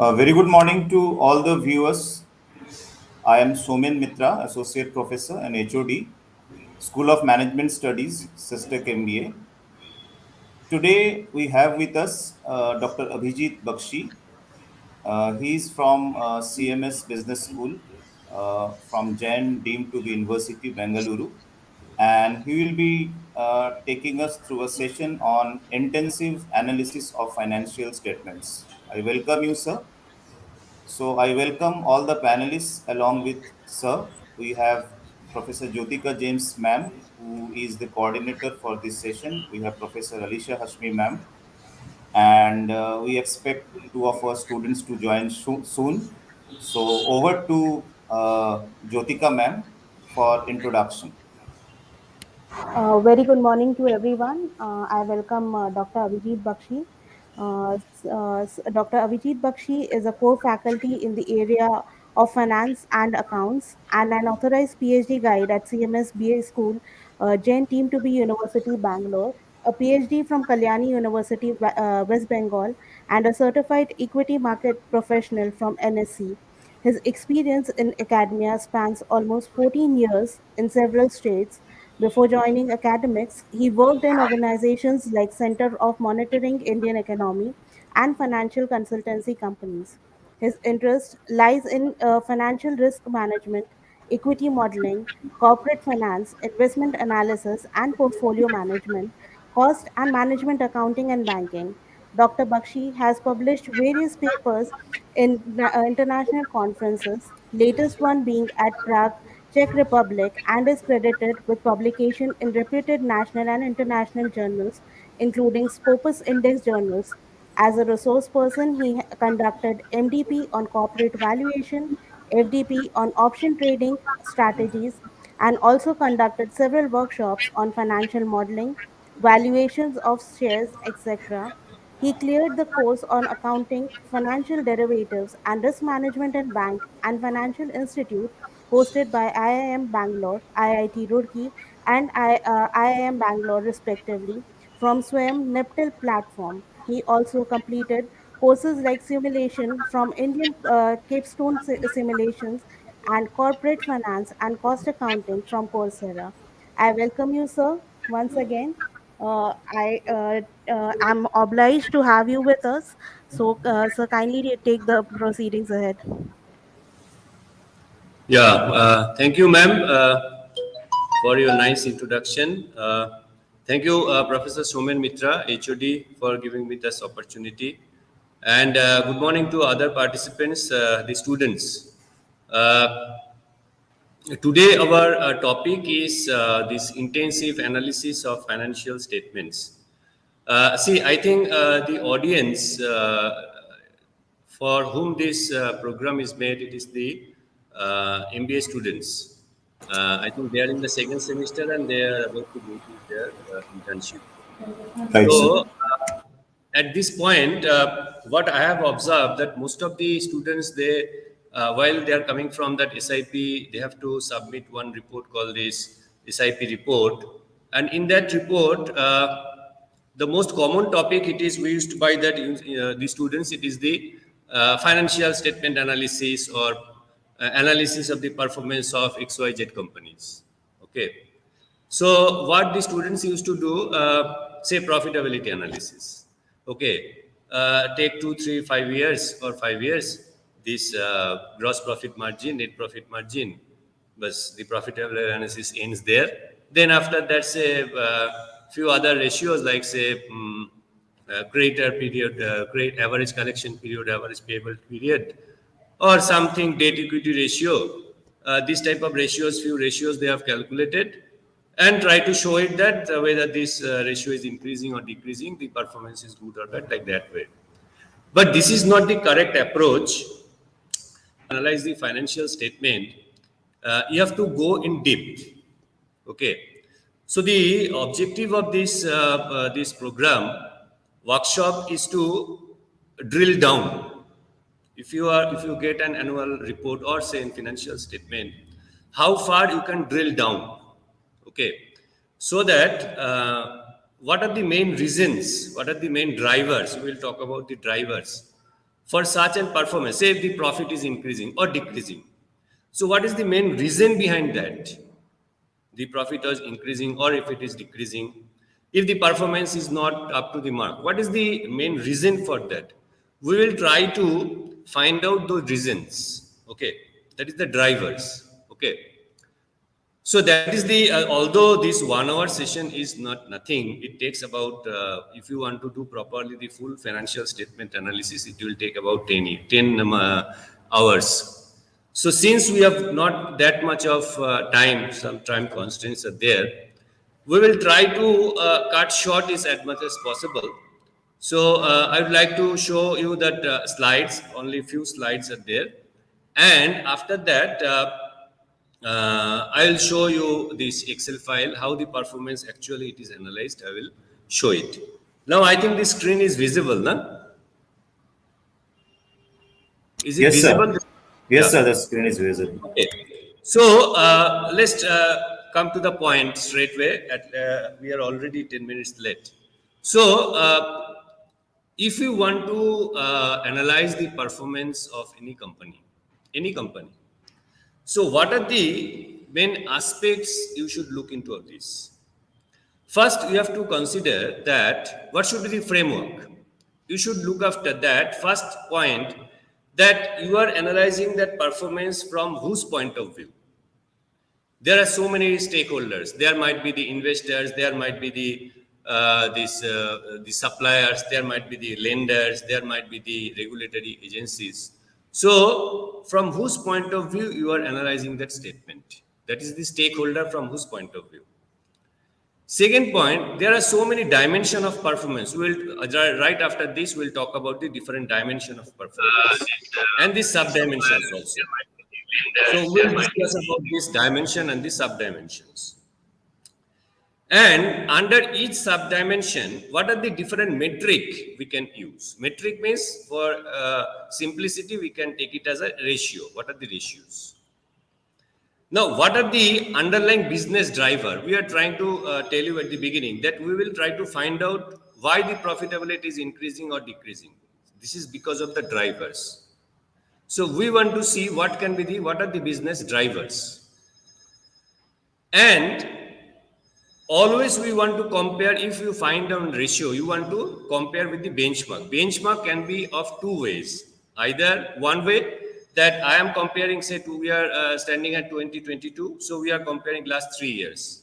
Very good morning to all the viewers. I am Somen Mitra, Associate Professor and HOD, School of Management Studies, SISTec MBA. Today we have with us Dr. Avijit Bakshi. He is from CMS Business School from Jain, deemed to be University, Bengaluru. And he will be taking us through a session on intensive analysis of financial statements. I welcome you, sir. So I welcome all the panelists along with Sir. We have Professor Jyotika James ma'am, who is the coordinator for this session. We have Professor Alisha Hashmi ma'am, and we expect two of our students to join soon. So over to Jyotika ma'am for introduction. Very good morning to everyone. I welcome Dr. Avijit Bakshi. Dr. Avijit Bakshi is a core faculty in the area of finance and accounts and an authorized PhD guide at CMS BA School, Jain Team to be University, Bangalore, a PhD from Kalyani University, West Bengal, and a certified equity market professional from NSC. His experience in academia spans almost 14 years in several states. Before joining academics, he worked in organizations like Center of Monitoring Indian Economy and financial consultancy companies. His interest lies in financial risk management, equity modeling, corporate finance, investment analysis, and portfolio management, cost and management accounting and banking. Dr. Bakshi has published various papers in international conferences, latest one being at Prague, Czech Republic, and is credited with publication in reputed national and international journals, including Scopus Index journals. As a resource person, he conducted MDP on corporate valuation, FDP on option trading strategies, and also conducted several workshops on financial modeling, valuations of shares, etc. He cleared the course on accounting, financial derivatives, and risk management in bank and financial institute hosted by IIM Bangalore, IIT Roorkee, and IIM Bangalore, respectively, from Swayam Niptil platform. He also completed courses like simulation from Indian Capstone Simulations and corporate finance and cost accounting from Coursera. I welcome you, sir, once again. I am obliged to have you with us. So, sir, kindly take the proceedings ahead. Thank you, ma'am, for your nice introduction. Thank you, Professor Somen Mitra, HOD, for giving me this opportunity. And good morning to other participants, the students. Today, our topic is this intensive analysis of financial statements. I think the audience for whom this program is made, it is the MBA students. I think they are in the second semester and they are about to go to their internship. Right, sir. So at this point, what I have observed that most of the students, they while they are coming from that SIP, they have to submit one report called this SIP report, and in that report, the most common topic it is used by that the students. It is the financial statement analysis or analysis of the performance of XYZ companies. Okay. So what the students used to do, say profitability analysis. Okay, take 2, 3, 5 years or 5 years, this gross profit margin, net profit margin, but the profitability analysis ends there. Then after that, say few other ratios like say creditor period, average collection period, average payable period, or something debt equity ratio. This type of ratios, few ratios they have calculated and try to show it that whether this ratio is increasing or decreasing, the performance is good or bad, like that way. But this is not the correct approach. Analyze the financial statement, you have to go in depth. Okay. So the objective of this program workshop is to drill down. If you get an annual report or say in financial statement, how far you can drill down. Okay, so that what are the main reasons, what are the main drivers, we will talk about the drivers for such an performance, say if the profit is increasing or decreasing. So what is the main reason behind that? The profit is increasing or if it is decreasing. If the performance is not up to the mark, what is the main reason for that? We will try to find out those reasons. Okay, that is the drivers. Okay, so that is the, although this 1 hour session is not nothing, it takes about, if you want to do properly the full financial statement analysis, it will take about 10 hours. So since we have not that much of time, some time constraints are there, we will try to cut short this as much as possible. So I would like to show you that slides, only few slides are there. And after that, I'll show you this Excel file, how the performance actually it is analyzed. I will show it. Now I think the screen is visible, no? Is it Yes, sir. visible? Yes, Yeah. sir. The screen is visible. Okay. So let's come to the point straight away. We are already 10 minutes late. So if you want to analyze the performance of any company, so what are the main aspects you should look into of this? First, you have to consider that what should be the framework. You should look after that first point, that you are analyzing that performance from whose point of view. There are so many stakeholders. There might be the investors, there might be the suppliers, there might be the lenders, there might be the regulatory agencies. So from whose point of view you are analyzing that statement? That is the stakeholder from whose point of view. Second point, there are so many dimensions of performance. We'll right after this we'll talk about the different dimension of performance and the sub-dimensions also. So we'll discuss about this dimension and the sub-dimensions. And under each sub-dimension, what are the different metric we can use? Metric means, for simplicity, we can take it as a ratio. What are the ratios? Now, what are the underlying business driver? We are trying to tell you at the beginning that we will try to find out why the profitability is increasing or decreasing. This is because of the drivers. So we want to see what are the business drivers. And always we want to compare. If you find a ratio, you want to compare with the benchmark. Benchmark can be of two ways. Either one way, that I am comparing, say, we are standing at 2022, so we are comparing last 3 years.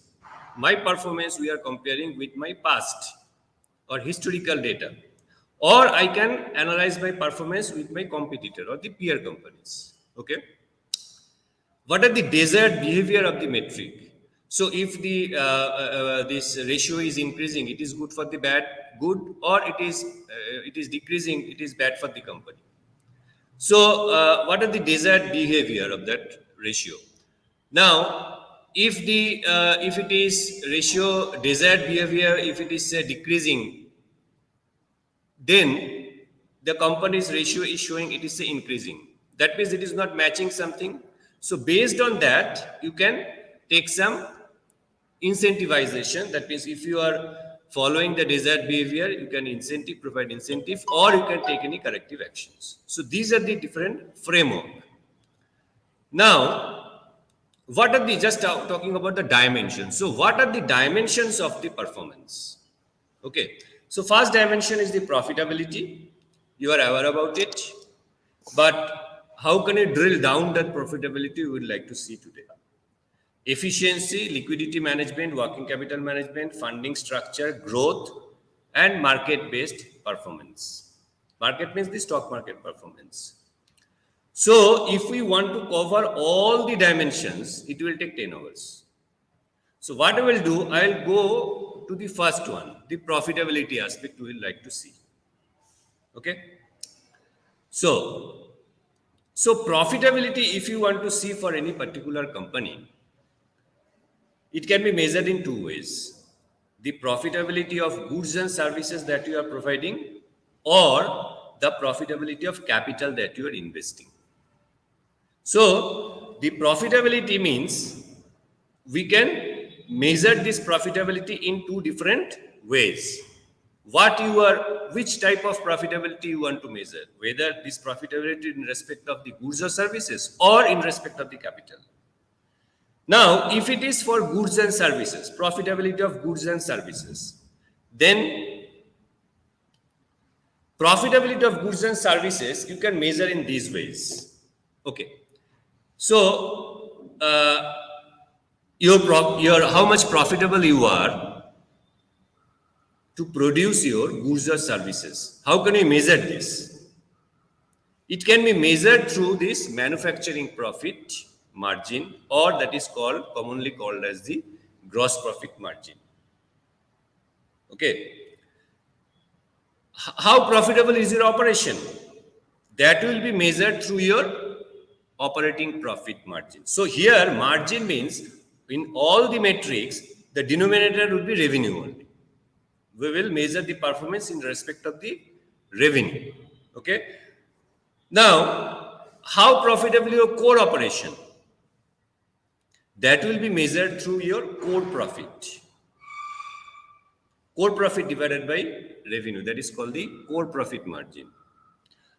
My performance we are comparing with my past or historical data. Or I can analyze my performance with my competitor or the peer companies. Okay. What are the desired behavior of the metric? So if the this ratio is increasing, it is good for the good, or it is decreasing, it is bad for the company. So what are the desired behavior of that ratio? Now, if it is ratio desired behavior, if it is decreasing, then the company's ratio is showing it is increasing. That means it is not matching something. So based on that, you can take some incentivization. That means if you are following the desired behavior, you can provide incentive, or you can take any corrective actions. So these are the different framework. Now, what are the, just talking about the dimensions. So what are the dimensions of the performance? Okay. So first dimension is the profitability. You are aware about it. But how can you drill down that profitability? We would like to see today. Efficiency, liquidity management, working capital management, funding structure, growth, and market-based performance. Market means the stock market performance. So if we want to cover all the dimensions, it will take 10 hours. So what I will do, I'll go to the first one, the profitability aspect we will like to see. Okay. So profitability, if you want to see for any particular company, it can be measured in two ways. The profitability of goods and services that you are providing, or the profitability of capital that you are investing. So the profitability means we can measure this profitability in two different ways. which type of profitability you want to measure, whether this profitability in respect of the goods or services or in respect of the capital. Now, if it is for goods and services, profitability of goods and services, then profitability of goods and services you can measure in these ways. Okay. So, your how much profitable you are to produce your goods or services. How can you measure this? It can be measured through this manufacturing profit margin, or that is commonly called as the gross profit margin. Okay. How profitable is your operation? That will be measured through your operating profit margin. So here margin means in all the metrics, the denominator would be revenue only. We will measure the performance in respect of the revenue. Okay. Now, how profitable your core operation? That will be measured through your core profit. Core profit divided by revenue. That is called the core profit margin.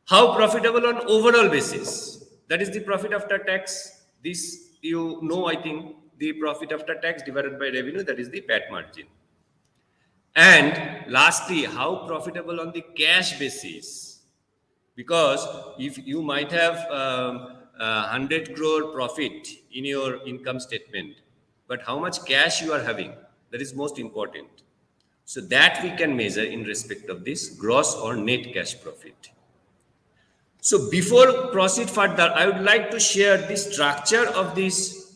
How profitable on overall basis? That is the profit after tax. This you know, I think, the profit after tax divided by revenue, that is the PAT margin. And lastly, how profitable on the cash basis? Because if you might have 100 crore profit in your income statement, but how much cash you are having, that is most important. So that we can measure in respect of this gross or net cash profit. So before proceed further, I would like to share the structure of this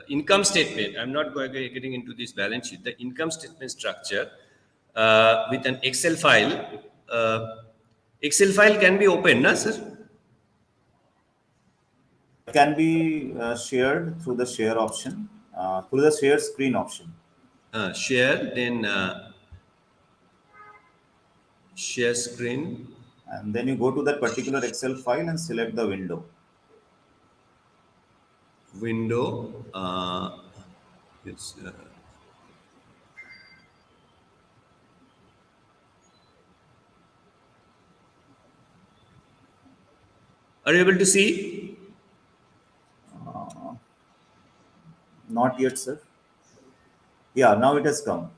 income statement. I'm not getting into this balance sheet. The income statement structure with an Excel file. Excel file can be opened, na, sir? It can be shared through the share option, through the share screen option. Share, then share screen. And then you go to that particular Excel file and select the window. Yes. Are you able to see? Not yet, sir. Yeah, now it has come.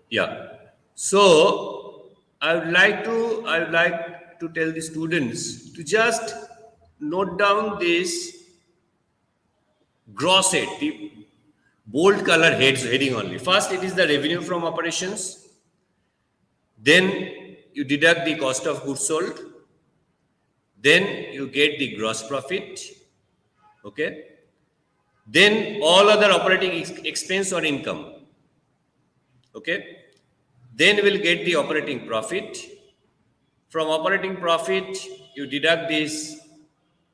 Yeah. So I would like to tell the students to just note down this gross head, the bold color heading only. First, it is the revenue from operations. Then you deduct the cost of goods sold. Then you get the gross profit. Okay. Then all other operating expense or income. Okay. Then we'll get the operating profit. From operating profit, you deduct this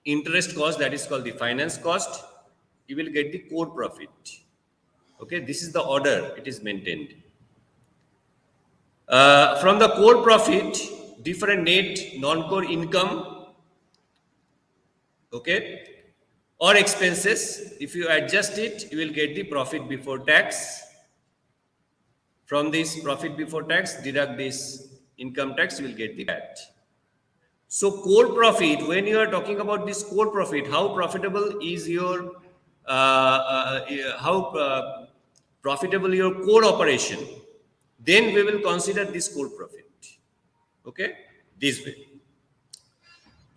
interest cost, that is called the finance cost. You will get the core profit. Okay, this is the order it is maintained. From the core profit, different net non-core income, okay, or expenses. If you adjust it, you will get the profit before tax. From this profit before tax, deduct this income tax, you will get the PAT. So core profit, when you are talking about this core profit, how profitable is your profitable your core operation, then we will consider this core profit. Okay, this way.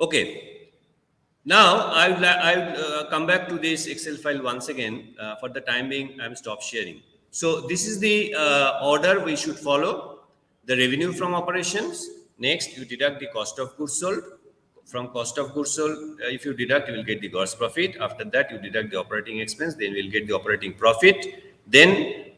Okay. Now I will come back to this Excel file once again. For the time being, I'm stop sharing. So this is the order we should follow. The revenue from operations. Next, you deduct the cost of goods sold. From cost of goods sold, if you deduct, you will get the gross profit. After that, you deduct the operating expense. Then you will get the operating profit. Then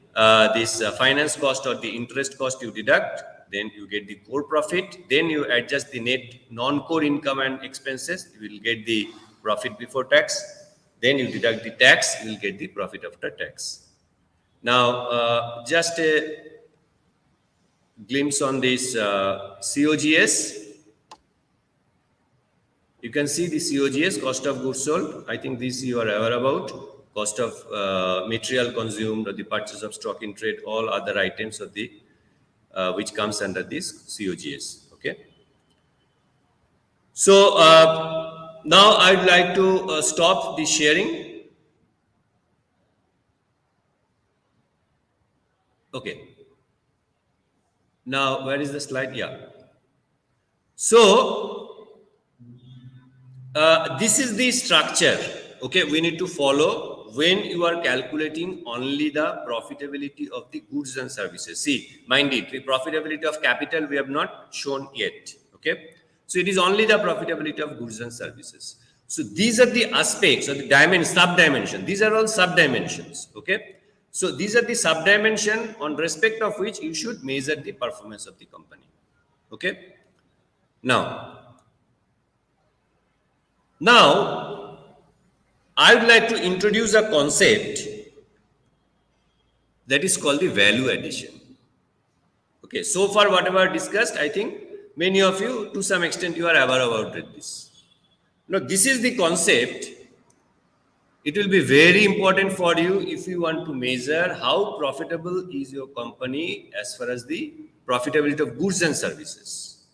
this finance cost or the interest cost you deduct. Then you get the core profit. Then you adjust the net non-core income and expenses. You will get the profit before tax. Then you deduct the tax. You will get the profit after tax. Now, just a glimpse on this COGS. You can see the COGS, cost of goods sold. I think this you are aware about. cost of material consumed, or the purchase of stock in trade, all other items of the which comes under this COGS. Okay. So now I'd like to stop the sharing. Okay. Now where is the slide? Yeah. So this is the structure. Okay, we need to follow when you are calculating only the profitability of the goods and services. See, mind it, the profitability of capital we have not shown yet. Okay, so it is only the profitability of goods and services. So these are the aspects or the sub-dimension. These are all sub-dimensions. Okay, so these are the sub-dimension on respect of which you should measure the performance of the company. Okay, now, I would like to introduce a concept that is called the value addition. Okay, so far whatever discussed, I think many of you to some extent you are aware about this. Now, this is the concept. It will be very important for you if you want to measure how profitable is your company as far as the profitability of goods and services.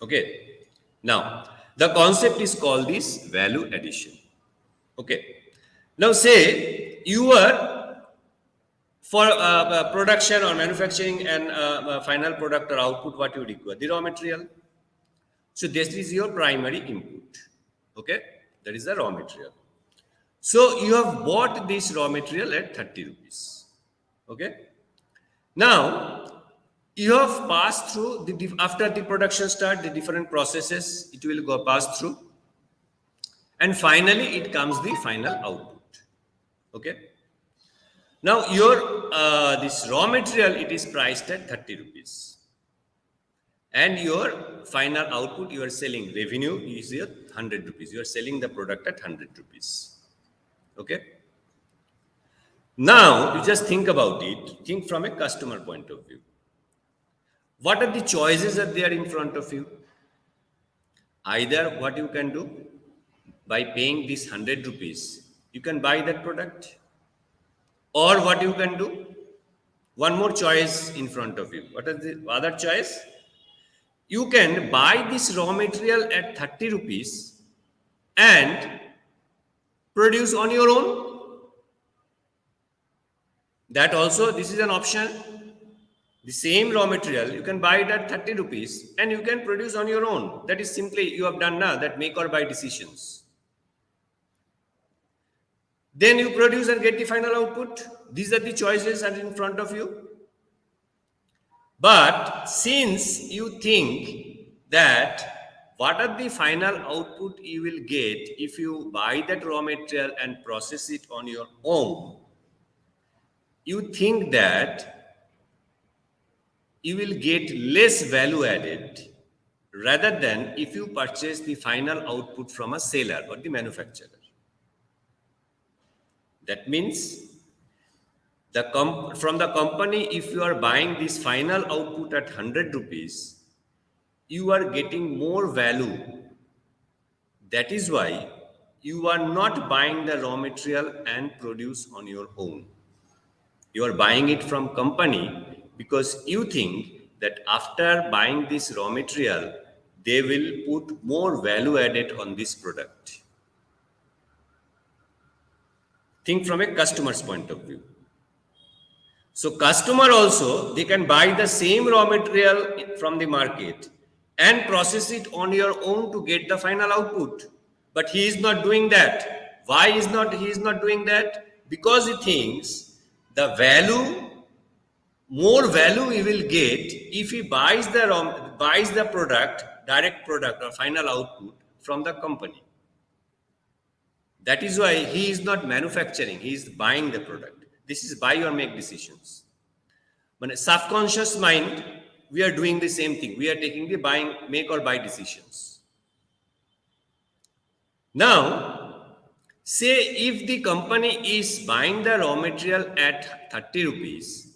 Okay, now the concept is called this value addition. Okay, now say you are for production or manufacturing and final product or output, what you require? The raw material. So this is your primary input. Okay, that is the raw material. So you have bought this raw material at 30 rupees. Okay, now you have passed through after the production start, the different processes it will go pass through, and finally it comes the final output. Okay, now your this raw material, it is priced at 30 rupees, and your final output, you are selling, revenue is your 100 rupees. You are selling the product at 100 rupees. Okay, now you just think about it. Think from a customer point of view. What are the choices that they are in front of you? Either what you can do, by paying this 100 rupees, you can buy that product. Or what you can do, one more choice in front of you. What is the other choice? You can buy this raw material at 30 rupees and produce on your own. That also, this is an option. The same raw material, you can buy it at 30 rupees and you can produce on your own. That is simply, you have done now that make or buy decisions. Then you produce and get the final output. These are the choices that are in front of you. But since you think that what are the final output you will get if you buy that raw material and process it on your own, you think that you will get less value added rather than if you purchase the final output from a seller or the manufacturer. That means from the company, if you are buying this final output at 100 rupees, you are getting more value. That is why you are not buying the raw material and produce on your own. You are buying it from company because you think that after buying this raw material, they will put more value added on this product. Think from a customer's point of view. So customer also, they can buy the same raw material from the market and process it on your own to get the final output. But he is not doing that. Why he is not doing that? Because he thinks the more value he will get if he buys the product, direct product or final output from the company. That is why he is not manufacturing, he is buying the product. This is buy or make decisions. But a subconscious mind, we are doing the same thing. We are taking the make or buy decisions. Now, say if the company is buying the raw material at 30 rupees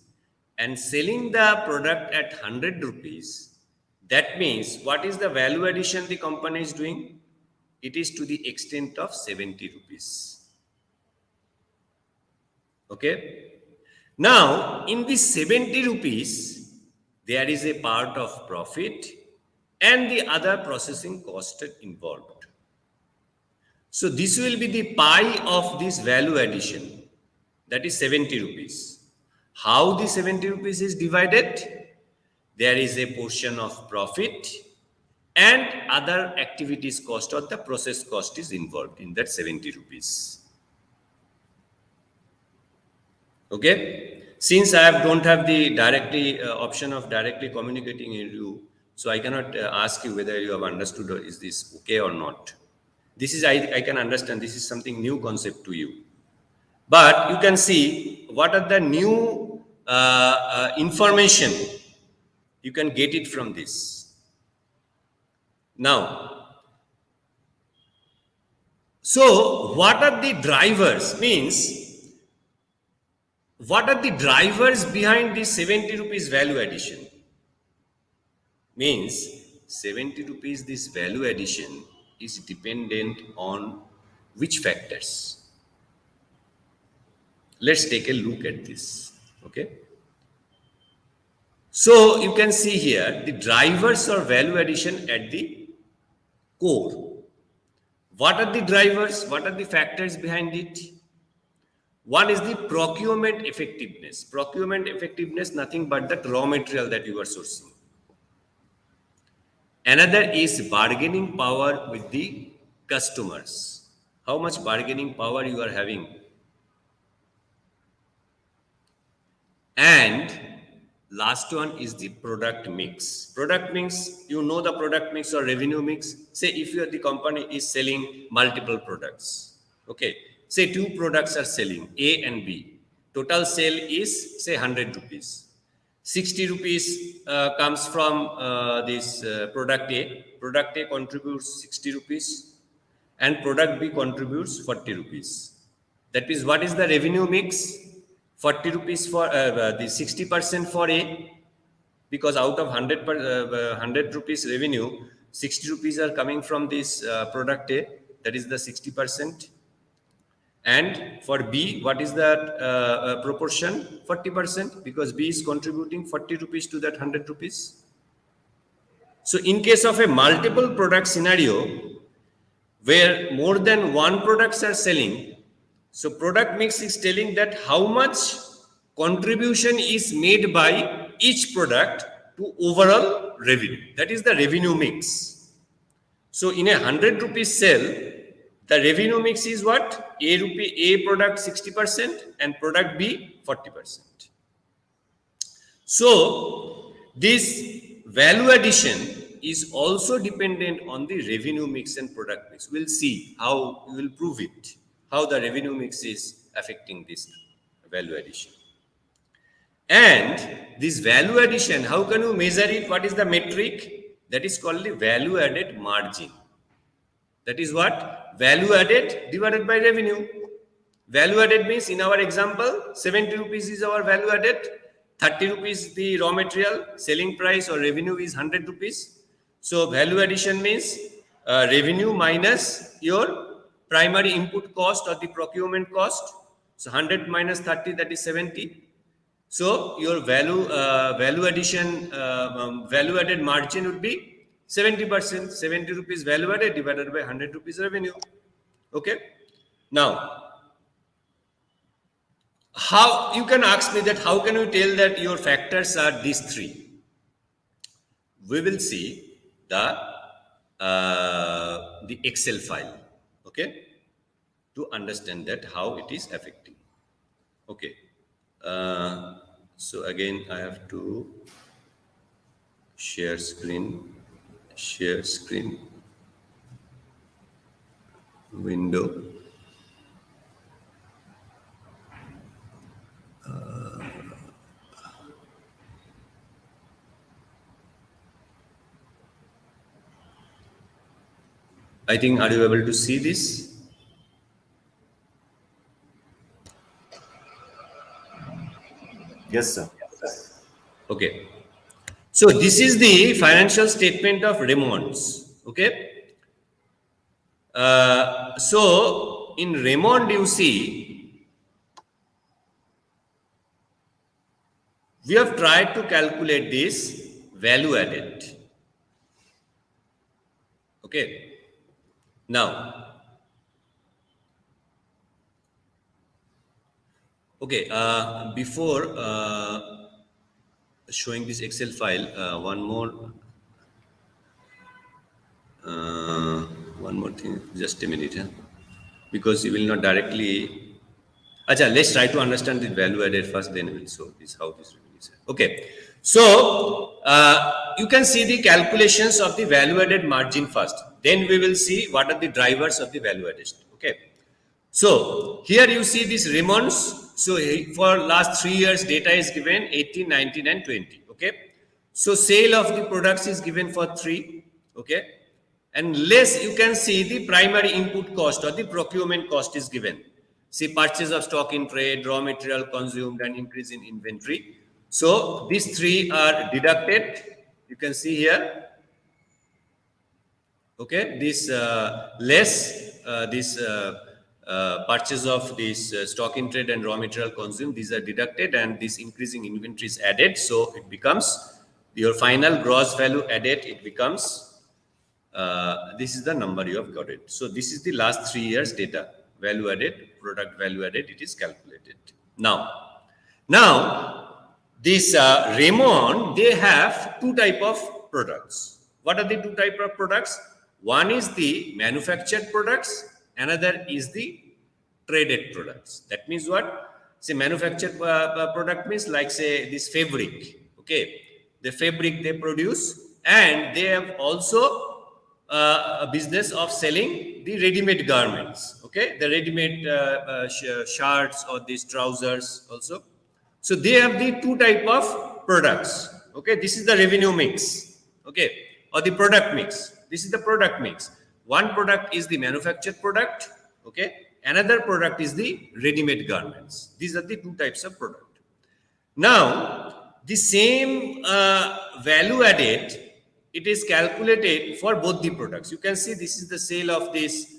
and selling the product at 100 rupees, that means what is the value addition the company is doing? It is to the extent of 70 rupees. Okay. Now, in this 70 rupees, there is a part of profit and the other processing cost involved. So this will be the pie of this value addition, that is 70 rupees. How the 70 rupees is divided? There is a portion of profit and other activities cost or the process cost is involved in that 70 rupees. Okay. Since I don't have the directly option of directly communicating with you, so I cannot ask you whether you have understood or is this okay or not. This is, I can understand this is something new concept to you. But you can see what are the new information you can get it from this. Now, so what are the drivers? Means, what are the drivers behind this 70 rupees value addition? Means 70 rupees this value addition is dependent on which factors? Let's take a look at this. Okay. So you can see here the drivers or value addition at the core. What are the drivers? What are the factors behind it? One is the procurement effectiveness. Procurement effectiveness, nothing but that raw material that you are sourcing. Another is bargaining power with the customers. How much bargaining power you are having. And last one is the product mix. Product mix, you know the product mix or revenue mix. Say if the company is selling multiple products. Okay. Say two products are selling, A and B. Total sale is say 100 rupees. 60 rupees comes from this product A. Product A contributes 60 rupees and product B contributes 40 rupees. That means what is the revenue mix? 40 rupees for the 60% for A, because out of 100 rupees revenue, 60 rupees are coming from this product A, that is the 60%. And for B, what is that proportion? 40%, because B is contributing 40 rupees to that 100 rupees. So in case of a multiple product scenario, where more than one products are selling, so product mix is telling that how much contribution is made by each product to overall revenue. That is the revenue mix. So in a 100 rupees sale, the revenue mix is what? A product 60% and product B 40%. So this value addition is also dependent on the revenue mix and product mix. We'll see how we will prove it, how the revenue mix is affecting this value addition. And this value addition, how can you measure it? What is the metric? That is called the value added margin. That is what? Value added divided by revenue. Value added means in our example, 70 rupees is our value added, 30 rupees the raw material, selling price or revenue is 100 rupees. So value addition means revenue minus your primary input cost or the procurement cost. So 100 minus 30, that is 70. So your value addition, value added margin would be 70%, 70 rupees value added divided by 100 rupees revenue. Okay. Now, how you can ask me that how can you tell that your factors are these three? We will see the Excel file, okay, to understand that how it is affecting. Okay. So again, I have to share screen window. I think, are you able to see this? Yes, sir. Okay. So this is the financial statement of Raymond's. Okay. So in Raymond, you see we have tried to calculate this value added. Okay. Now, okay, before showing this Excel file, one more thing, just a minute, because you will not directly. Acha, let's try to understand the value added first, then we'll show this how this will be. Okay, so you can see the calculations of the value added margin first. Then we will see what are the drivers of the value added. Okay, so here you see this Raymond's. So for last 3 years, data is given 18, 19, and 20. Okay, so sale of the products is given for 3. Okay, and less you can see the primary input cost or the procurement cost is given. See, purchase of stock in trade, raw material consumed, and increase in inventory. So these 3 are deducted. You can see here. Okay, this less this purchase of this stock in trade and raw material consumed, these are deducted, and this increasing inventory is added. So it becomes your final gross value added. It becomes this is the number you have got it. So this is the last 3 years data. Value added, product value added, it is calculated. Now this Raymond, they have 2 type of products. What are the 2 type of products? One is the manufactured products, another is the traded products. That means what? Say manufactured product means like say this fabric. Okay, the fabric they produce, and they have also a business of selling the ready-made garments. Okay, the ready-made shirts or these trousers also. So they have the 2 type of products. Okay, this is the revenue mix. Okay, or the product mix. This is the product mix. One product is the manufactured product. Okay, another product is the ready-made garments. These are the 2 types of product. Now the same value added, it is calculated for both the products. You can see this is the sale of this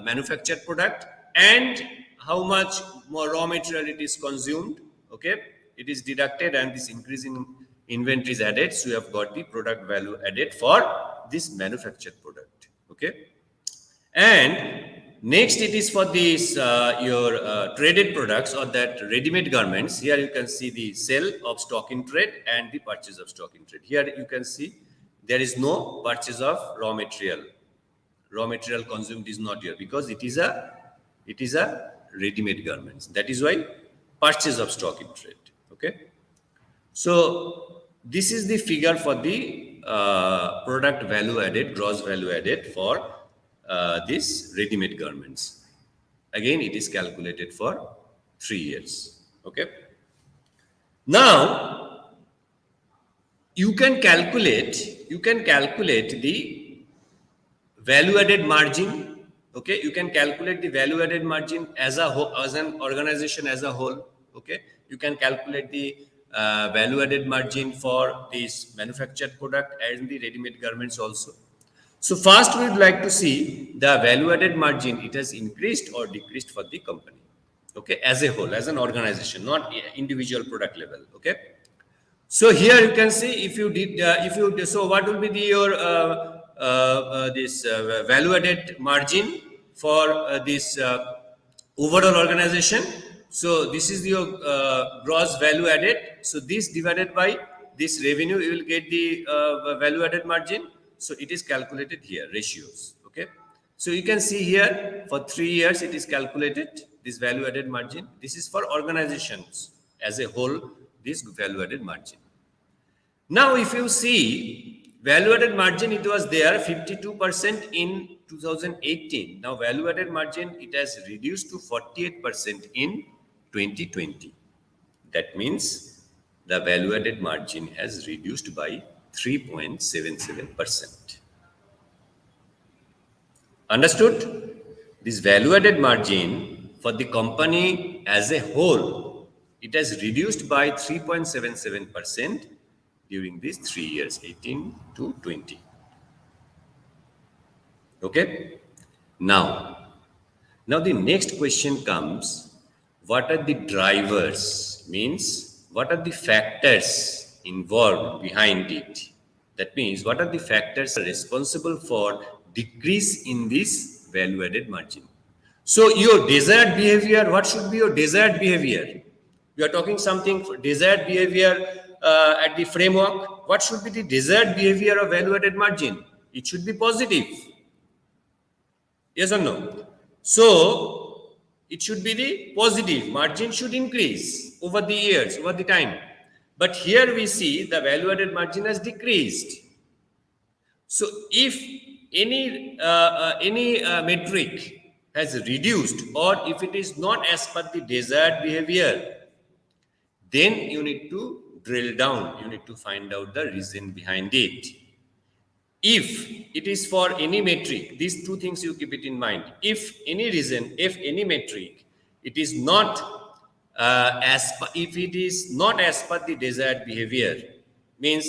manufactured product and how much more raw material it is consumed. Okay, it is deducted, and this increase in inventory is added. So you have got the product value added for this manufactured product. Okay, and next it is for this your traded products or that ready-made garments. Here you can see the sale of stock in trade and the purchase of stock in trade. Here you can see there is no purchase of raw material. Raw material consumed is not here because it is a ready-made garments. That is why purchase of stock in trade. Okay, so this is the figure for the product value added, gross value added for these ready-made garments. Again, it is calculated for 3 years. Okay. Now you can calculate the value added margin. Okay, you can calculate the value added margin as a whole, as an organization as a whole. Okay, you can calculate the value added margin for this manufactured product and the ready-made garments also. So first we would like to see the value added margin, it has increased or decreased for the company. Okay, as a whole, as an organization, not individual product level. Okay, so here you can see if you did so what will be the your this value added margin for this overall organization. So this is your gross value added. So this divided by this revenue, you will get the value added margin. So it is calculated here, ratios. Okay, so you can see here for 3 years it is calculated, this value added margin. This is for organizations as a whole, this value added margin. Now if you see value added margin, it was there 52% in 2018. Now value added margin, it has reduced to 48% in 2020. That means the value added margin has reduced by 3.77%. Understood? This value added margin for the company as a whole, it has reduced by 3.77% during these 3 years, 18 to 20. Okay? Now the next question comes, what are the drivers? Means what are the factors involved behind it. That means what are the factors responsible for decrease in this value added margin. So your desired behavior, what should be your desired behavior? We are talking something for desired behavior at the framework. What should be the desired behavior of value added margin? It should be positive. Yes or no? So it should be the positive. Margin should increase over the years, over the time. But here we see the value added margin has decreased. So if any metric has reduced, or if it is not as per the desired behavior, then you need to drill down. You need to find out the reason behind it. If it is for any metric, these two things you keep it in mind. If any reason, if any metric, it is not if it is not as per the desired behavior, means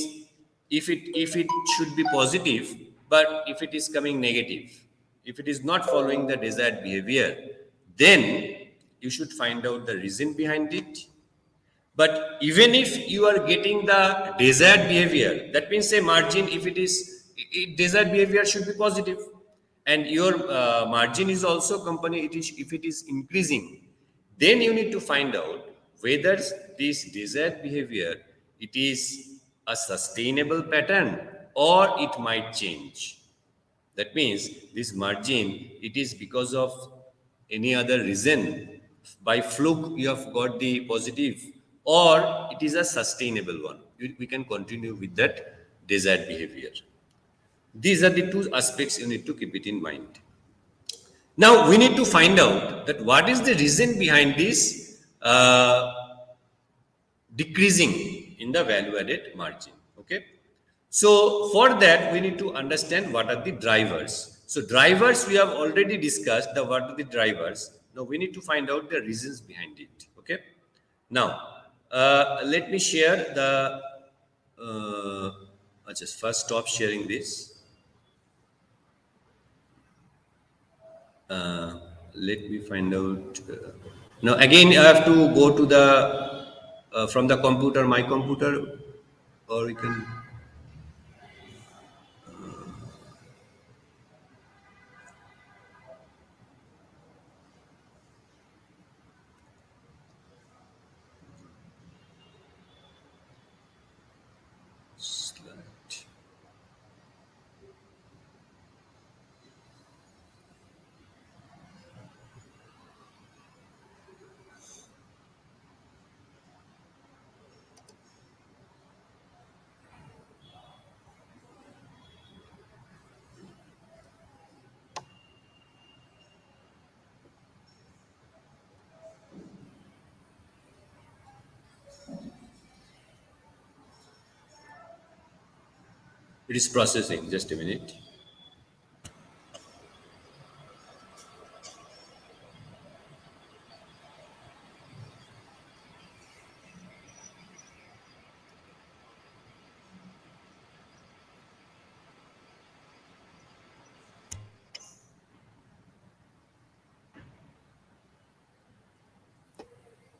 if it should be positive, but if it is coming negative, if it is not following the desired behavior, then you should find out the reason behind it. But even if you are getting the desired behavior, that means say margin, if it is desired behavior should be positive, and your margin is also company, if it is increasing, then you need to find out whether this desired behavior, it is a sustainable pattern or it might change. That means this margin, it is because of any other reason, by fluke you have got the positive, or it is a sustainable one. We can continue with that desired behavior. These are the two aspects you need to keep it in mind. Now we need to find out that what is the reason behind this decreasing in the value added margin. Okay. So for that we need to understand what are the drivers. So drivers we have already discussed what are the drivers. Now we need to find out the reasons behind it. Okay. Now let me share the. I'll just first stop sharing this. Let me find out. Now again, I have to go to the from the computer, my computer, or you can. Slide. It is processing. Just a minute.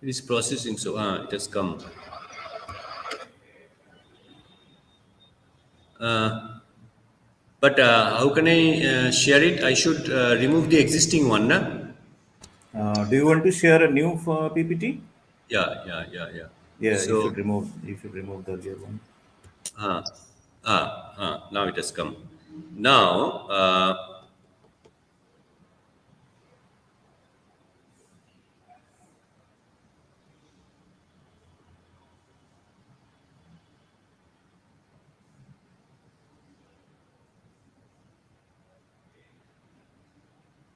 It is processing. So it has come. But how can I share it? I should remove the existing one, na? Do you want to share a new PPT? Yeah. Yeah, So you should remove the earlier one. now it has come. Now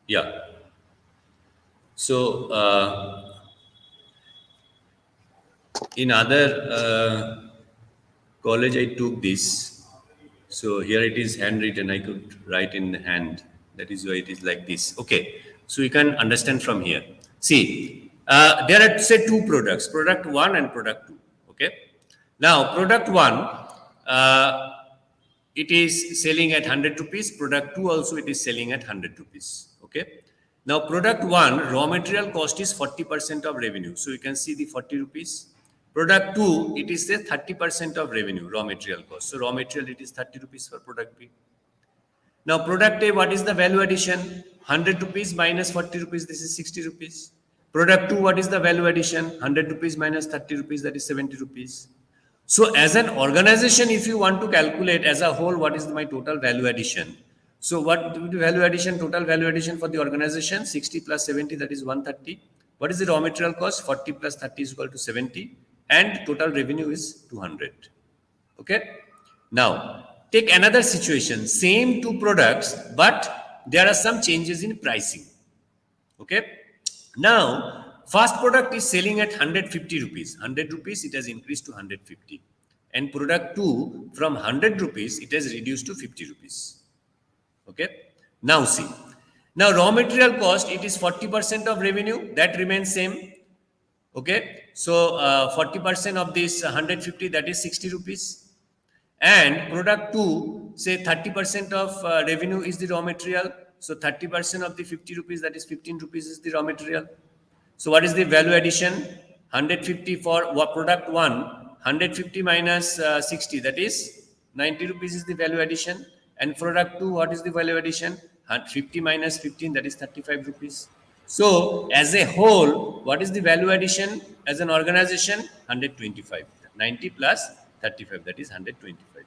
yeah. So in other college I took this. So here it is handwritten. I could write in hand. That is why it is like this. Okay. So you can understand from here. See, there are say two products, product 1 and product 2. Okay. Now product 1, it is selling at 100 rupees. Product 2 also it is selling at 100 rupees. Okay. Now product 1, raw material cost is 40% of revenue. So you can see the 40 rupees. Product 2, it is say 30% of revenue, raw material cost. So raw material, it is 30 rupees for product B. Now product A, what is the value addition? 100 rupees minus 40 rupees, this is 60 rupees. Product 2, what is the value addition? 100 rupees minus 30 rupees, that is 70 rupees. So as an organization, if you want to calculate as a whole, what is my total value addition? So what will be value addition, total value addition for the organization? 60 plus 70, that is 130. What is the raw material cost? 40 plus 30 is equal to 70. And total revenue is 200. Okay. Now, take another situation, same two products, but there are some changes in pricing. Okay. Now, first product is selling at 150 rupees. 100 rupees, it has increased to 150. And product 2, from 100 rupees, it has reduced to 50 rupees. Okay. Now see. Now, raw material cost, it is 40% of revenue. That remains same. Okay. So, 40% of this 150, that is 60 rupees. And product 2, say 30% of revenue is the raw material. So 30% of the 50 rupees, that is 15 rupees is the raw material. So what is the value addition? 150 for product 1, 150 minus 60, that is 90 rupees is the value addition. And product 2, what is the value addition? 50 minus 15, that is 35 rupees. So as a whole, what is the value addition as an organization? 125. 90 plus 35, that is 125.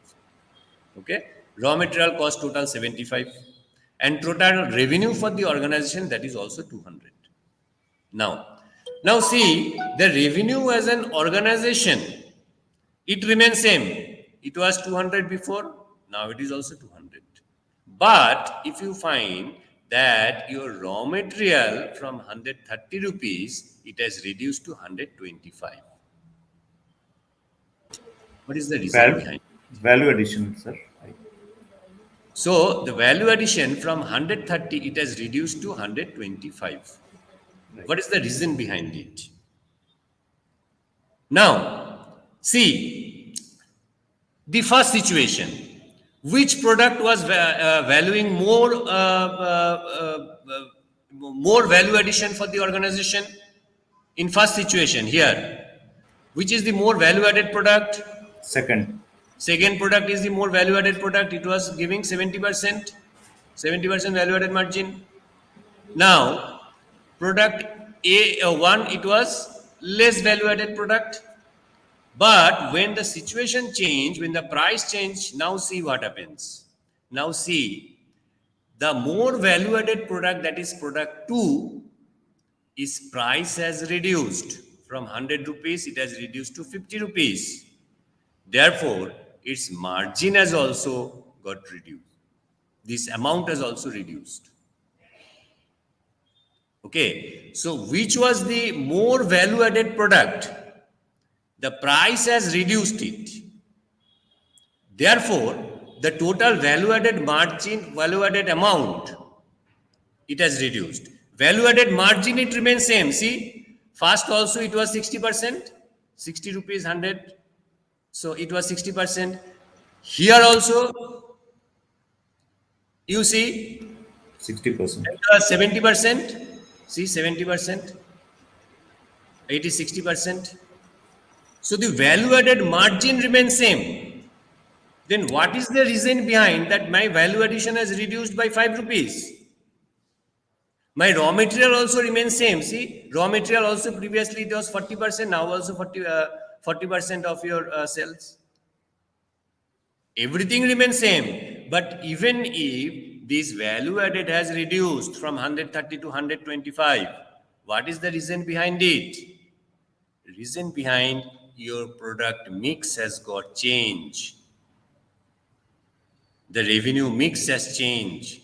Okay. Raw material cost total 75. And total revenue for the organization, that is also 200. Now see, the revenue as an organization, it remains same. It was 200 before, now it is also 200. But if you find that your raw material from 130 rupees, it has reduced to 125. What is the reason behind? Value addition, sir. So the value addition from 130, it has reduced to 125. Right. What is the reason behind it? Now, see, the first situation, which product was valuing more value addition for the organization? In first situation here, which is the more value added product? Second. Second product is the more value added product. It was giving 70%, 70% value added margin. Now, product A1, it was less value added product. But when the situation changed, when the price changed, now see what happens. Now see, the more value added product, that is product 2, its price has reduced. From 100 rupees, it has reduced to 50 rupees. Therefore, its margin has also got reduced. This amount has also reduced. Okay, so which was the more value added product? The price has reduced it. Therefore, the total value added margin, value added amount, it has reduced. Value added margin, it remains same. See, first also it was 60%, 60 rupees 100. So it was 60%. Here also, you see, 60%. it was 70%. See, 70%. It is 60%. So the value added margin remains same. Then what is the reason behind that my value addition has reduced by 5 rupees? My raw material also remains same. See, raw material also previously it was 40%, now also 40% of your sales. Everything remains same. But even if this value added has reduced from 130 to 125, what is the reason behind it? The reason behind your product mix has got changed. The revenue mix has changed.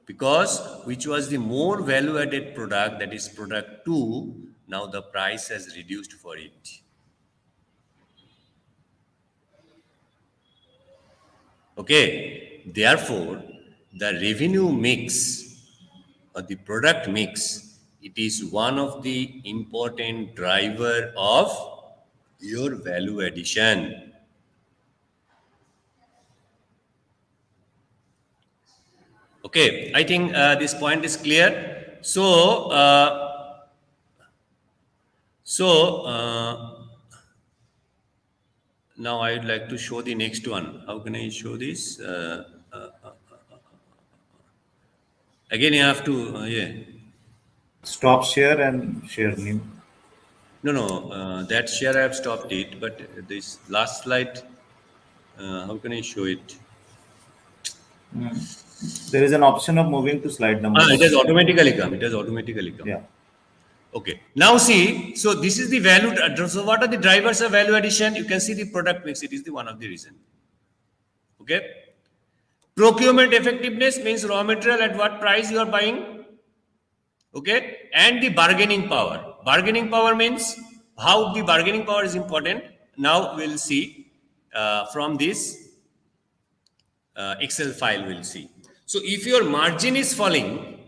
Because which was the more value added product, that is product 2, now the price has reduced for it. Okay, therefore the revenue mix or the product mix, it is one of the important driver of your value addition. Okay, I think this point is clear. So So now I would like to show the next one. How can I show this? Again, you have to, yeah. Stop share and share new. No, that share I have stopped it, but this last slide, how can I show it? There is an option of moving to slide number It one. has automatically come. It has automatically come. Yeah. Okay. Now see, so this is the value. So what are the drivers of value addition? You can see the product mix. It is the one of the reason. Okay. Procurement effectiveness means raw material at what price you are buying. Okay. And the bargaining power. Bargaining power means how the bargaining power is important. Now we'll see from this Excel file we'll see. So if your margin is falling,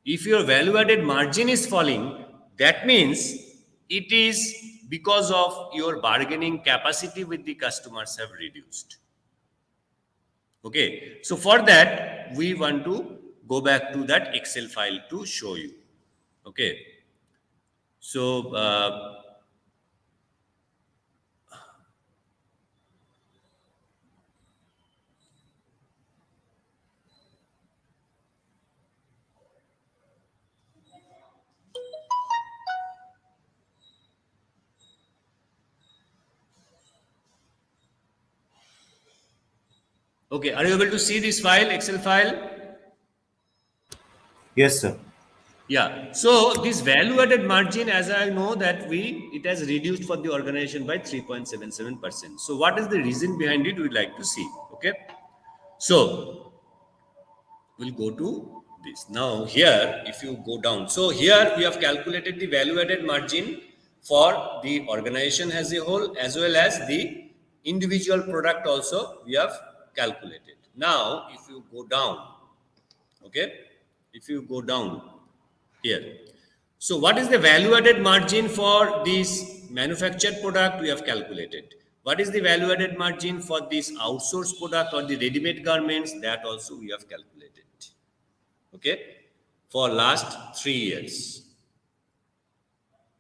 if your value added margin is falling, that means it is because of your bargaining capacity with the customers have reduced. Okay, so for that we want to go back to that Excel file to show you. Okay, so okay, are you able to see this file, Excel file? Yes, sir. Yeah. So this value added margin, as I know that it has reduced for the organization by 3.77%. So what is the reason behind it? We'd like to see. Okay. So we'll go to this. Now here, if you go down, so here we have calculated the value added margin for the organization as a whole, as well as the individual product also we have calculated. Now, if you go down, okay, if you go down here. So what is the value added margin for this manufactured product we have calculated? What is the value added margin for this outsourced product or the ready-made garments? That also we have calculated. Okay, for last 3 years.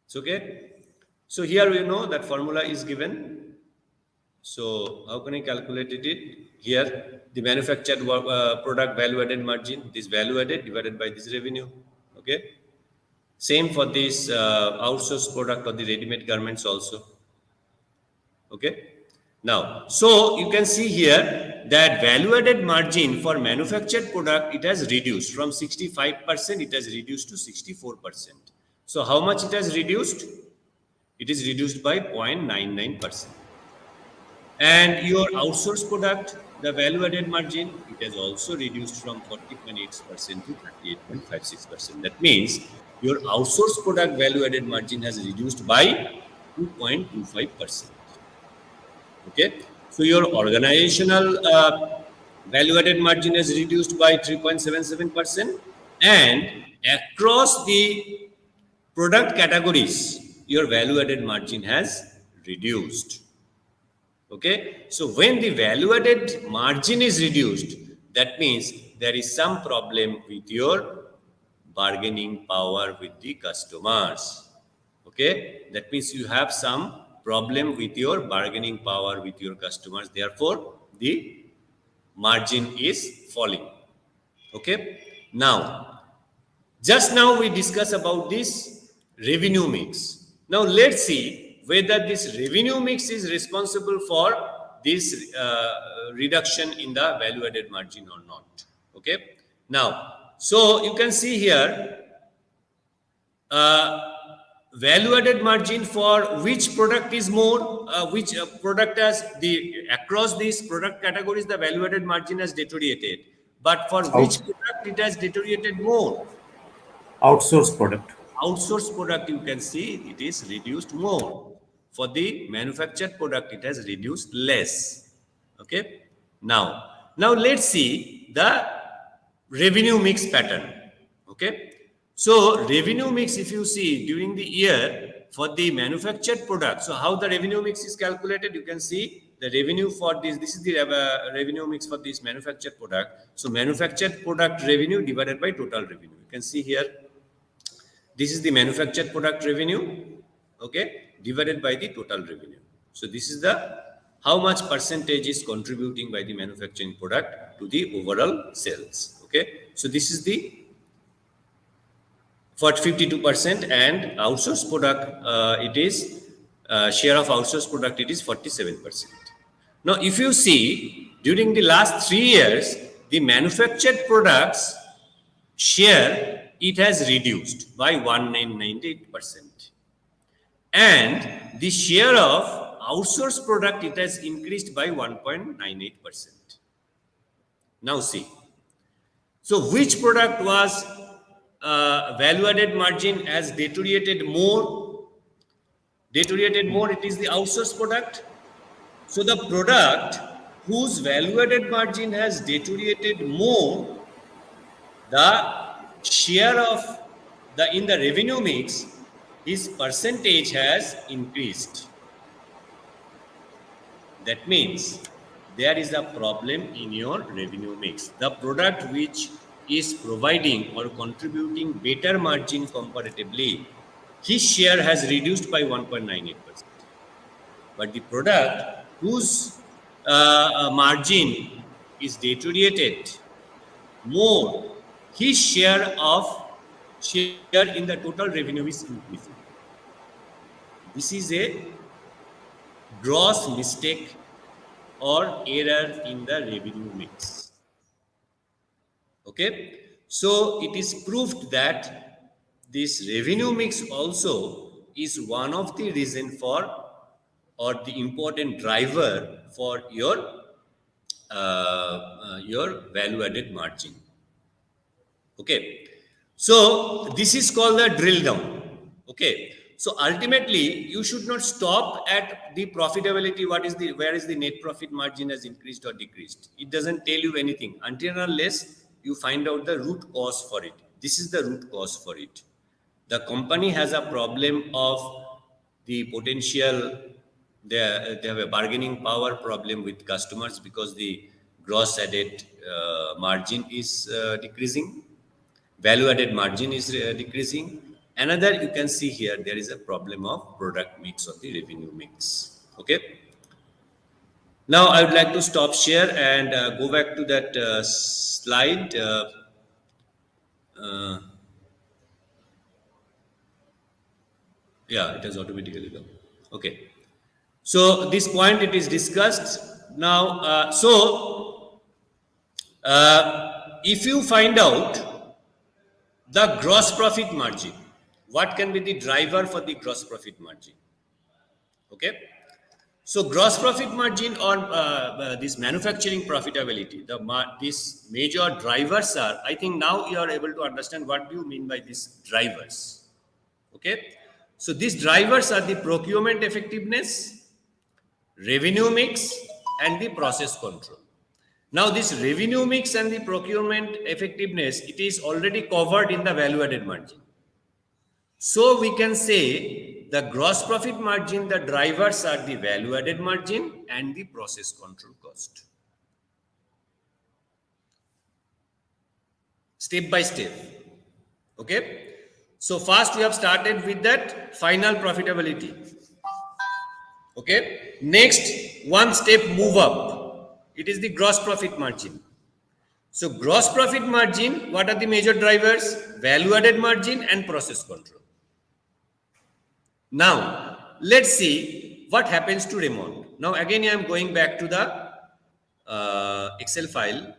It's okay. So here we know that formula is given. So how can I calculate it? Here the manufactured product value added margin, this value added divided by this revenue. Okay. Same for this outsourced product or the ready-made garments also. Okay. Now, so you can see here that value-added margin for manufactured product, it has reduced from 65%, it has reduced to 64%. So how much it has reduced? It is reduced by 0.99%. And your outsourced product, the value-added margin, it has also reduced from 40.8% to 38.56%. That means your outsourced product value-added margin has reduced by 2.25%. Okay, so your organizational value-added margin has reduced by 3.77%, and across the product categories, your value-added margin has reduced. Okay, so when the value-added margin is reduced, that means there is some problem with your bargaining power with the customers. Okay, that means you have some problem with your bargaining power with your customers. Therefore, the margin is falling. Okay, now just now we discussed about this revenue mix. Now let's see whether this revenue mix is responsible for this reduction in the value added margin or not. Okay, now so you can see here value added margin for which product is more, which product has the across these product categories the value added margin has deteriorated, but for which product it has deteriorated more? Outsourced product. Outsourced product, you can see it is reduced more. For the manufactured product, it has reduced less. Okay. Now let's see the revenue mix pattern. Okay. So revenue mix, if you see during the year for the manufactured product, so how the revenue mix is calculated, you can see the revenue for this is the revenue mix for this manufactured product. So manufactured product revenue divided by total revenue. You can see here, this is the manufactured product revenue. okay, divided by the total revenue. So this is the how much percentage is contributing by the manufacturing product to the overall sales. Okay, so this is the for 52%, and outsourced product it is share of outsourced product it is 47%. Now if you see during the last 3 years the manufactured products share it has reduced by 198%, and the share of outsourced product it has increased by 1.98%. Now see, so which product was value added margin has deteriorated more? It is the outsourced product. So the product whose value added margin has deteriorated more, the share of the in the revenue mix, his percentage has increased. That means there is a problem in your revenue mix. The product which is providing or contributing better margin comparatively, his share has reduced by 1.98%. But the product whose margin is deteriorated more, his share in the total revenue is increasing. This is a gross mistake or error in the revenue mix. Okay, so it is proved that this revenue mix also is one of the reason for or the important driver for your value added margin. Okay, so this is called the drill down. Okay, so ultimately you should not stop at the profitability. Where is the net profit margin has increased or decreased? It doesn't tell you anything until and unless you find out the root cause for it. This is the root cause for it. The company has a problem of the potential, they have a bargaining power problem with customers because the gross added margin is decreasing, value added margin is decreasing. Another, you can see here there is a problem of product mix or the revenue mix. Okay, now I would like to stop share and go back to that slide. Yeah, it has automatically done. Okay, so this point it is discussed now. If you find out the gross profit margin, what can be the driver for the gross profit margin? Okay, so gross profit margin on this manufacturing profitability, these major drivers are, I think now you are able to understand what do you mean by these drivers. Okay, so these drivers are the procurement effectiveness, revenue mix, and the process control. Now this revenue mix and the procurement effectiveness, it is already covered in the value added margin. So we can say the gross profit margin, the drivers are the value added margin and the process control cost. Step by step. Okay, so first we have started with that final profitability. Okay, next one step move up, it is the gross profit margin. So gross profit margin, what are the major drivers? Value added margin and process control. Now let's see what happens to Raymond. Now again I am going back to the Excel file.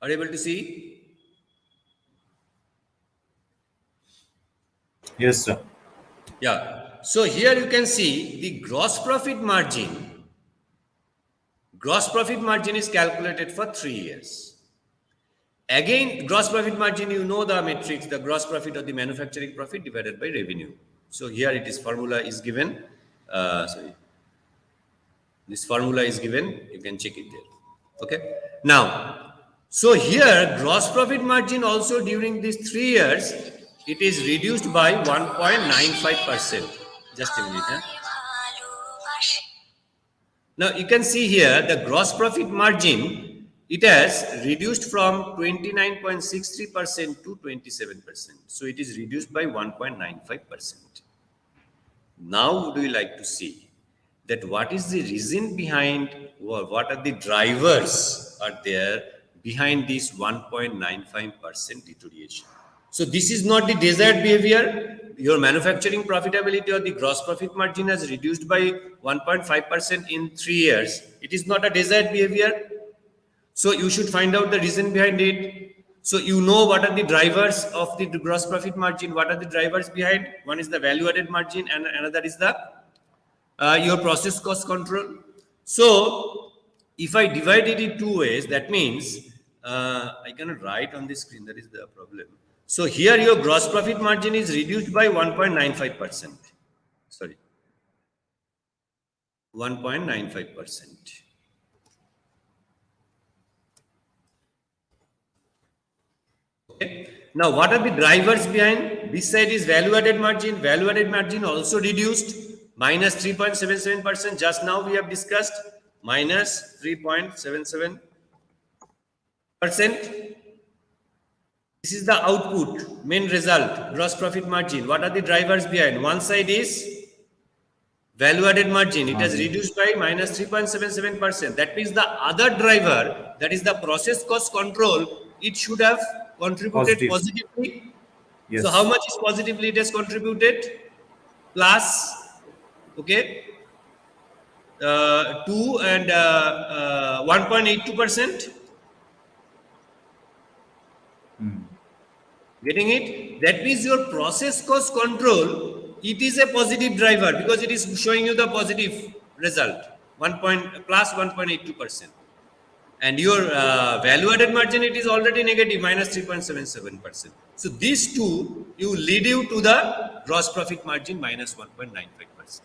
Are you able to see? Yes, sir. Yeah. So here you can see the gross profit margin. Gross profit margin is calculated for 3 years. Again, gross profit margin, you know the matrix, the gross profit or the manufacturing profit divided by revenue. So here it is, formula is given. This formula is given. You can check it there. Okay. Now, so here gross profit margin also during these 3 years, it is reduced by 1.95%. Just a minute. Now you can see here the gross profit margin, it has reduced from 29.63% to 27%. So it is reduced by 1.95%. Now would we like to see that what is the reason behind, or what are the drivers are there behind this 1.95% deterioration. So this is not the desired behavior. Your manufacturing profitability or the gross profit margin has reduced by 1.5% in 3 years. It is not a desired behavior. So you should find out the reason behind it. So you know what are the drivers of the gross profit margin, what are the drivers behind. One is the value added margin and another is the your process cost control. So if I divide it in 2 ways, that means I cannot write on the screen, that is the problem. So here your gross profit margin is reduced by 1.95%. Sorry, 1.95%. Okay. Now, what are the drivers behind? This side is value added margin. Value added margin also reduced, minus 3.77%. Just now we have discussed, minus 3.77%. This is the output, main result, gross profit margin. What are the drivers behind? One side is value added margin. It has reduced by minus 3.77%. That means the other driver, that is the process cost control, it should have contributed positively. Yes. So how much is positively it has contributed? Plus, okay, 2 and 1.82%. Getting it? That means your process cost control, it is a positive driver because it is showing you the positive result, plus 1.82%. And your value added margin, it is already negative, minus 3.77%. So these two, you lead you to the gross profit margin, minus 1.95%.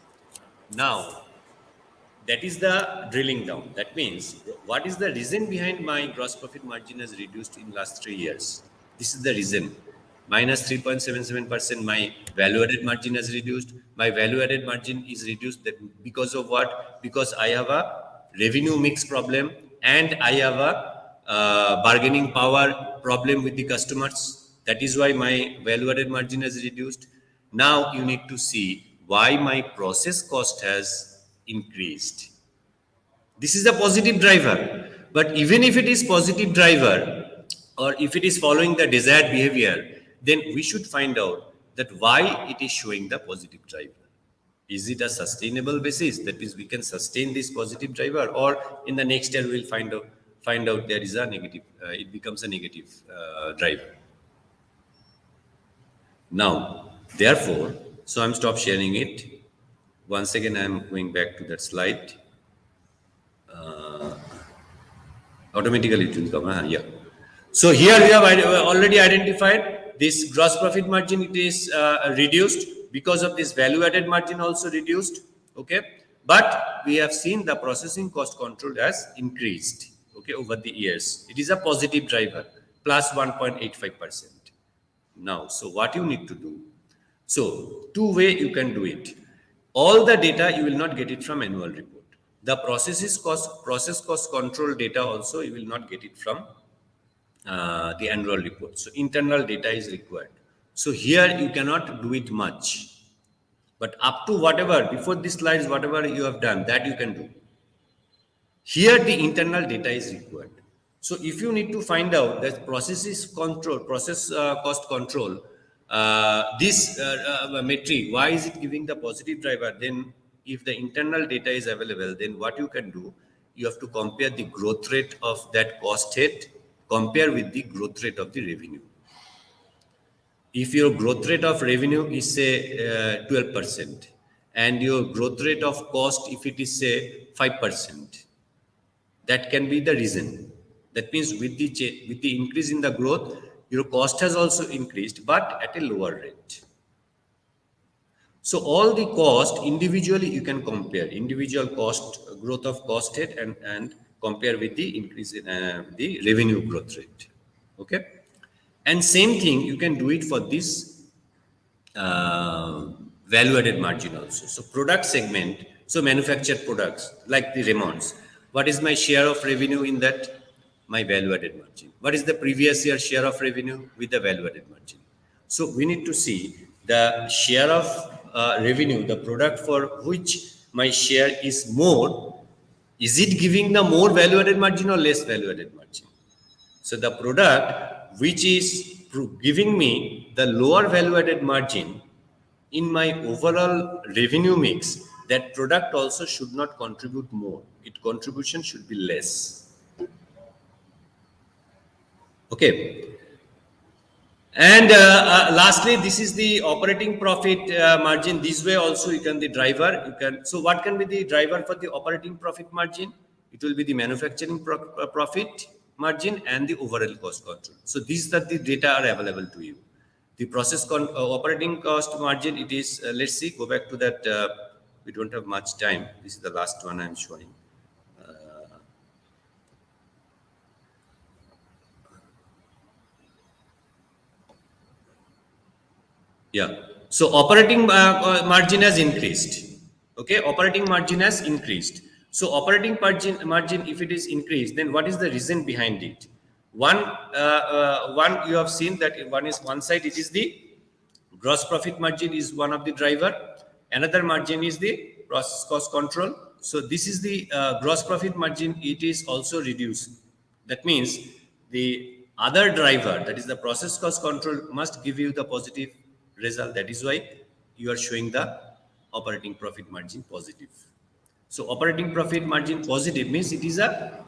Now, that is the drilling down. That means, what is the reason behind my gross profit margin has reduced in last 3 years? This is the reason. Minus 3.77%, my value added margin has reduced. My value added margin is reduced because of what? Because I have a revenue mix problem and I have a bargaining power problem with the customers. That is why my value added margin has reduced. Now you need to see why my process cost has increased. This is a positive driver. But even if it is positive driver, or if it is following the desired behavior, then we should find out that why it is showing the positive driver. Is it a sustainable basis? That means we can sustain this positive driver, or in the next year we will find out there is a negative, it becomes a negative driver. Now, therefore, so I'm stop sharing it. Once again, I'm going back to that slide. Automatically it will come. Yeah. So here we have already identified this gross profit margin. It is reduced because of this value added margin also reduced. Okay. But we have seen the processing cost control has increased. Okay. Over the years, it is a positive driver, plus 1.85%. Now, so what you need to do? So 2 ways you can do it. All the data you will not get it from annual report. The process cost control data also you will not get it from the annual report. So internal data is required. So here you cannot do it much, but up to whatever before this slides, whatever you have done, that you can do. Here the internal data is required. So if you need to find out that process cost control, this metric, why is it giving the positive driver? Then if the internal data is available, then what you can do, you have to compare the growth rate of that cost head, compare with the growth rate of the revenue. If your growth rate of revenue is say 12% and your growth rate of cost, if it is say 5%, that can be the reason. That means with the increase in the growth, your cost has also increased, but at a lower rate. So all the cost individually you can compare individual cost, growth of cost head, and compare with the increase in the revenue growth rate. Okay. And same thing you can do it for this value added margin also. So product segment, So manufactured products like the Raymond's. What is my share of revenue in that? My value-added margin. What is the previous year share of revenue with the value-added margin? So we need to see the share of revenue, the product for which my share is more. Is it giving the more value-added margin or less value-added margin? So the product which is giving me the lower value-added margin in my overall revenue mix, that product also should not contribute more. Its contribution should be less. Okay. And lastly, this is the operating profit margin. This way also you can the driver. You can. So what can be the driver for the operating profit margin? It will be the manufacturing profit margin and the overall cost control. So these are the data are available to you. The process operating cost margin. It is. Let's see. Go back to that. We don't have much time. This is the last one I'm showing. Yeah. So operating margin has increased. Okay. Operating margin has increased. So operating margin, if it is increased, then what is the reason behind it? One you have seen that one side it is the gross profit margin is one of the driver. Another margin is the process cost control. So this is the gross profit margin. It is also reduced. That means the other driver, that is the process cost control, must give you the positive result. That is why you are showing the operating profit margin positive. So operating profit margin positive means it is a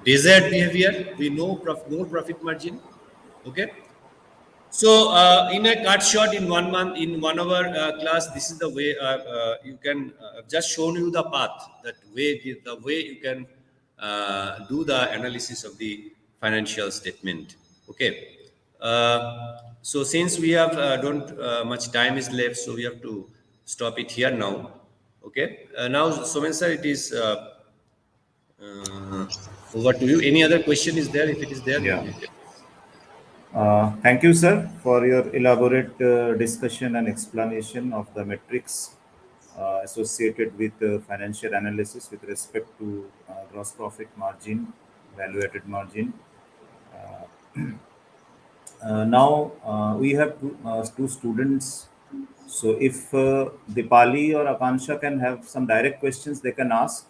desired behavior. We know more profit margin. Okay. So in a cut short, in 1 month, in 1 hour class, this is the way you can just shown you the path, that way the way you can do the analysis of the financial statement. Okay. So since we have don't much time is left, so we have to stop it here now. Okay. Now, Somen sir, it is over to you. Any other question is there? If it is there, Yeah. you can. Thank you, sir, for your elaborate discussion and explanation of the metrics associated with financial analysis with respect to gross profit margin, value-added margin. Now we have two students. So if Dipali or Akansha can have some direct questions, they can ask.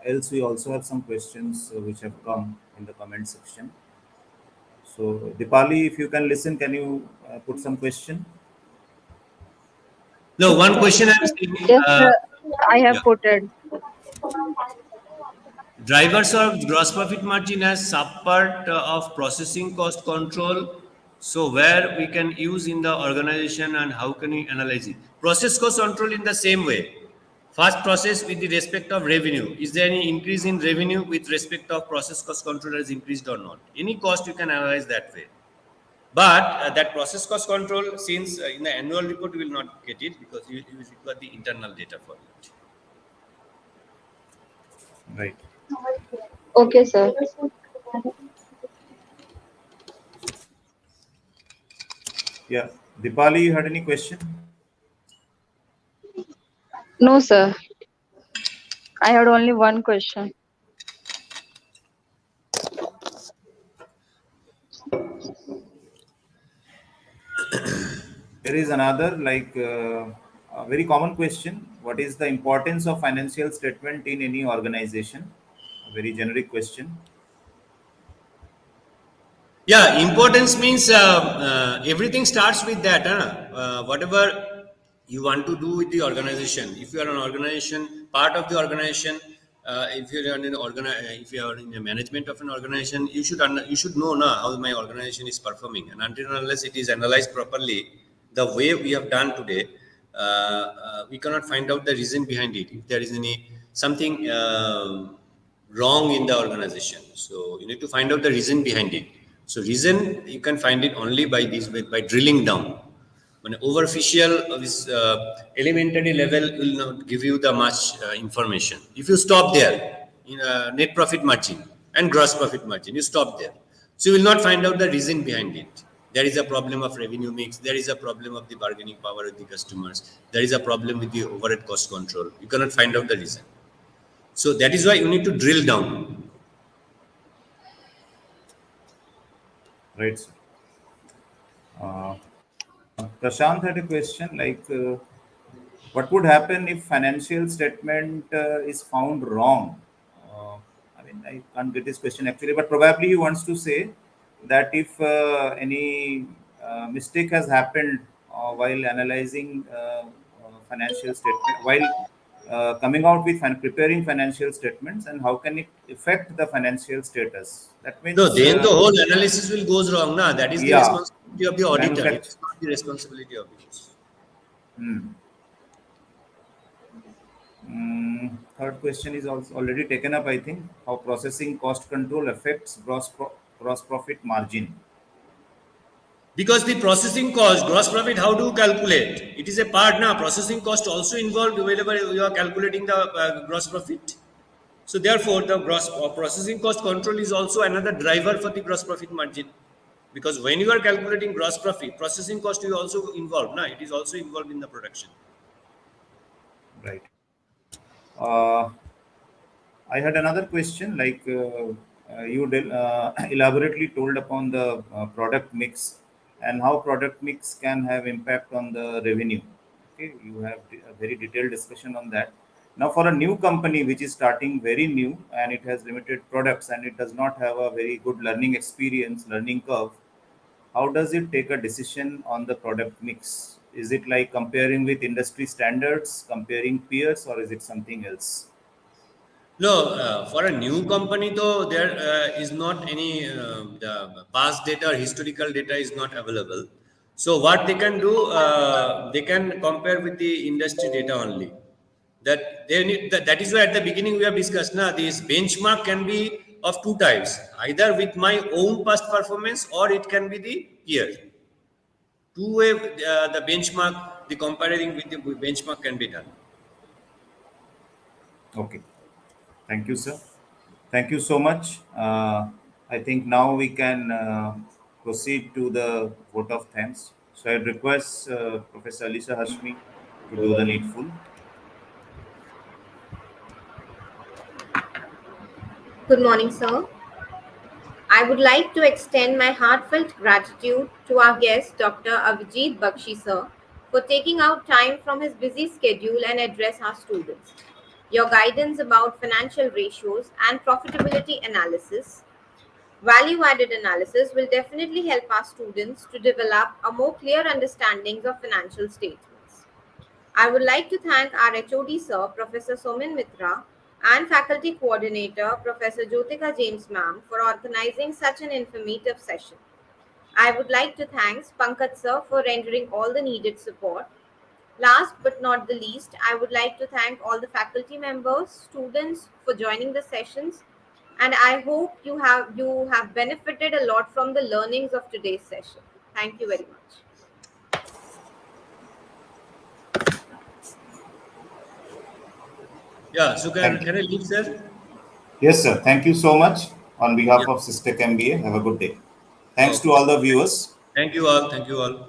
Else, we also have some questions which have come in the comment section. So, Dipali, if you can listen, can you put some question? No, one question I'm saying. Yes, sir. I have Yeah. put it. Drivers of gross profit margin as subpart of processing cost control. So where we can use in the organization and how can we analyze it? Process cost control in the same way. First process with the respect of revenue. Is there any increase in revenue with respect of process cost control has increased or not? Any cost you can analyze that way. But that process cost control, since in the annual report you will not get it because you require the internal data for it. Right. Okay, sir. Yeah. Dipali, you had any question? No, sir. I had only one question. There is another, like, a very common question. What is the importance of financial statement in any organization? A very generic question. Yeah, importance means everything starts with that. Whatever you want to do with the organization. If you are an organization, part of the organization, if you are in if you are in the management of an organization, you should know now how my organization is performing. And until and unless it is analyzed properly, the way we have done today, we cannot find out the reason behind it. If there is any something wrong in the organization, so you need to find out the reason behind it. So reason you can find it only by this way, by drilling down. When overficial this elementary level will not give you the much information. If you stop there in net profit margin and gross profit margin, you stop there. So you will not find out the reason behind it. There is a problem of revenue mix. There is a problem of the bargaining power of the customers. There is a problem with the overhead cost control. You cannot find out the reason. So that is why you need to drill down. Right, sir. Uh, Prashant had a question like, what would happen if financial statement is found wrong? I mean, I can't get this question actually, but probably he wants to say that if any mistake has happened while analyzing financial statement, while coming out with preparing financial statements, and how can it affect the financial status? That No, means, then the whole analysis will goes wrong. Na? That is the yeah, responsibility of the auditor. It manufacture. is not the responsibility of yours. Third question is also already taken up, I think. How processing cost control affects gross profit margin. Because the processing cost, gross profit, how do you calculate? It is a part now. Processing cost also involved whenever you are calculating the gross profit. So therefore, the gross processing cost control is also another driver for the gross profit margin. Because when you are calculating gross profit, processing cost is also involved. Na? It is also involved in the production. Right. Uh, I had another question like elaborately told upon the product mix and how product mix can have impact on the revenue. Okay, you have a very detailed discussion on that. Now, for a new company which is starting very new and it has limited products and it does not have a very good learning experience, learning curve, how does it take a decision on the product mix? Is it like comparing with industry standards, comparing peers, or is it something else? No, for a new company, though, there is not any the past data or historical data is not available. So what they can do, they can compare with the industry data only. That they need that is why at the beginning we have discussed. Now, this benchmark can be of two types: either with my own past performance, or it can be the peer. Two-way the benchmark, the comparing with the benchmark can be done. Okay. Thank you, sir. Thank you so much. I think now we can proceed to the vote of thanks. So I request Professor Alisa Hashmi to do the needful. Good morning, sir. I would like to extend my heartfelt gratitude to our guest, Dr. Avijit Bakshi, sir, for taking out time from his busy schedule and address our students. Your guidance about financial ratios and profitability analysis, value added analysis will definitely help our students to develop a more clear understanding of financial statements. I would like to thank our HOD sir, Professor Somin Mitra, and faculty coordinator, Professor Jyotika James ma'am, for organizing such an informative session. I would like to thank Pankaj sir for rendering all the needed support. Last but not the least, I would like to thank all the faculty members, students for joining the sessions, and I hope you have benefited a lot from the learnings of today's session. Thank you very much. Yeah. So Thank you. can I leave, sir? Yes, sir. Thank you so much on behalf Yeah. of SISTec MBA. Have a good day. Thanks to Okay. all the viewers. Thank you all. Thank you all.